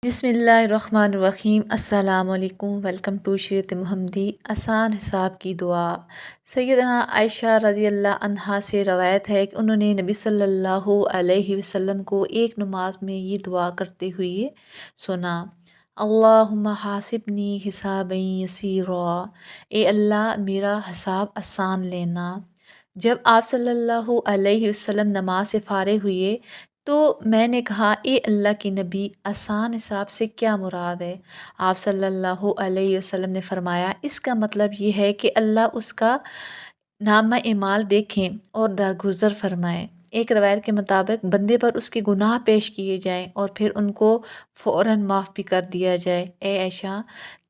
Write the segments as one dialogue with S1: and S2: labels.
S1: بسم اللہ الرحمن الرحیم۔ السلام علیکم۔ ویلکم ٹو شریعت محمدی آسان حساب کی دعا۔ سیدنا عائشہ رضی اللہ عنہا سے روایت ہے کہ انہوں نے نبی صلی اللہ علیہ وسلم کو ایک نماز میں یہ دعا کرتے ہوئے سنا: اللہم حاسبنی حسابا یسیرا، اے اللہ میرا حساب آسان لینا۔ جب آپ صلی اللہ علیہ وسلم نماز سے فارغ ہوئے تو میں نے کہا: اے اللہ کے نبی، آسان حساب سے کیا مراد ہے؟ آپ صلی اللہ علیہ وسلم نے فرمایا: اس کا مطلب یہ ہے کہ اللہ اس کا نامہ اعمال دیکھیں اور درگزر فرمائیں۔ ایک روایت کے مطابق بندے پر اس کے گناہ پیش کیے جائیں اور پھر ان کو فوراً معاف بھی کر دیا جائے۔ اے عائشہ،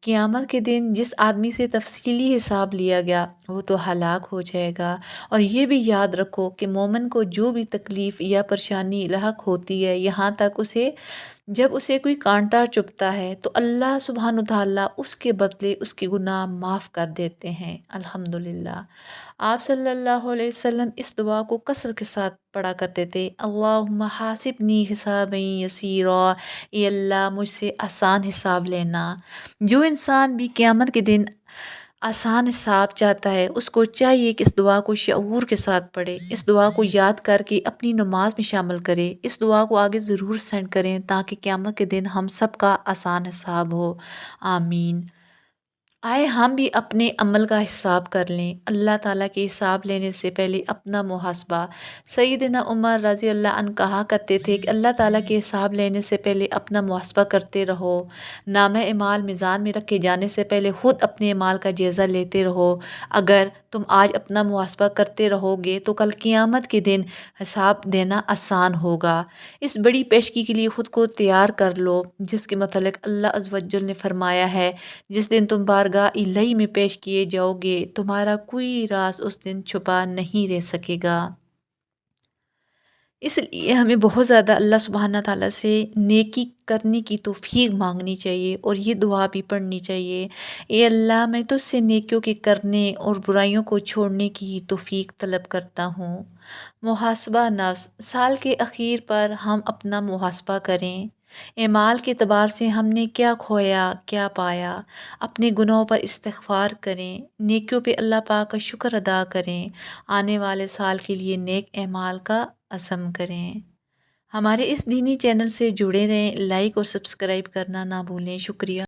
S1: قیامت کے دن جس آدمی سے تفصیلی حساب لیا گیا وہ تو ہلاک ہو جائے گا۔ اور یہ بھی یاد رکھو کہ مومن کو جو بھی تکلیف یا پریشانی لاحق ہوتی ہے، یہاں تک جب اسے کوئی کانٹا چبھتا ہے تو اللہ سبحانہ تعالیٰ اس کے بدلے اس کے گناہ معاف کر دیتے ہیں۔ الحمدللہ۔ آپ صلی اللہ علیہ وسلم اس دعا کو کثرت کے ساتھ پڑھا کرتے تھے: اللہم حاسبنی حسابا یسیرا، اے اللہ مجھ سے آسان حساب لینا۔ جو انسان بھی قیامت کے دن آسان حساب چاہتا ہے اس کو چاہیے کہ اس دعا کو شعور کے ساتھ پڑھے، اس دعا کو یاد کر کے اپنی نماز میں شامل کرے، اس دعا کو آگے ضرور سینڈ کریں تاکہ قیامت کے دن ہم سب کا آسان حساب ہو۔ آمین۔ آئے ہم بھی اپنے عمل کا حساب کر لیں۔ اللہ تعالیٰ کے حساب لینے سے پہلے اپنا محاسبہ۔ سیدنا عمر رضی اللہ عنہ کہا کرتے تھے کہ اللہ تعالیٰ کے حساب لینے سے پہلے اپنا محاسبہ کرتے رہو۔ نامہ اعمال میزان میں رکھے جانے سے پہلے خود اپنے اعمال کا جائزہ لیتے رہو۔ اگر تم آج اپنا محاسبہ کرتے رہو گے تو کل قیامت کے دن حساب دینا آسان ہوگا۔ اس بڑی پیشگی کے لیے خود کو تیار کر لو جس کے متعلق اللہ عز و جل نے فرمایا ہے: جس دن تم بارگاہ الہی میں پیش کیے جاؤ گے تمہارا کوئی راز اس دن چھپا نہیں رہ سکے گا۔ اس لیے ہمیں بہت زیادہ اللہ سبحانہ تعالیٰ سے نیکی کرنے کی توفیق مانگنی چاہیے اور یہ دعا بھی پڑھنی چاہیے: اے اللہ میں تجھ سے نیکیوں کے کرنے اور برائیوں کو چھوڑنے کی توفیق طلب کرتا ہوں۔ محاسبہ نفس۔ سال کے اخیر پر ہم اپنا محاسبہ کریں۔ اعمال کے اعتبار سے ہم نے کیا کھویا، کیا پایا۔ اپنے گناہوں پر استغفار کریں، نیکیوں پہ اللہ پاک کا شکر ادا کریں، آنے والے سال کے لیے نیک اعمال کا عزم کریں۔ ہمارے اس دینی چینل سے جڑے رہیں، لائک اور سبسکرائب کرنا نہ بھولیں۔ شکریہ۔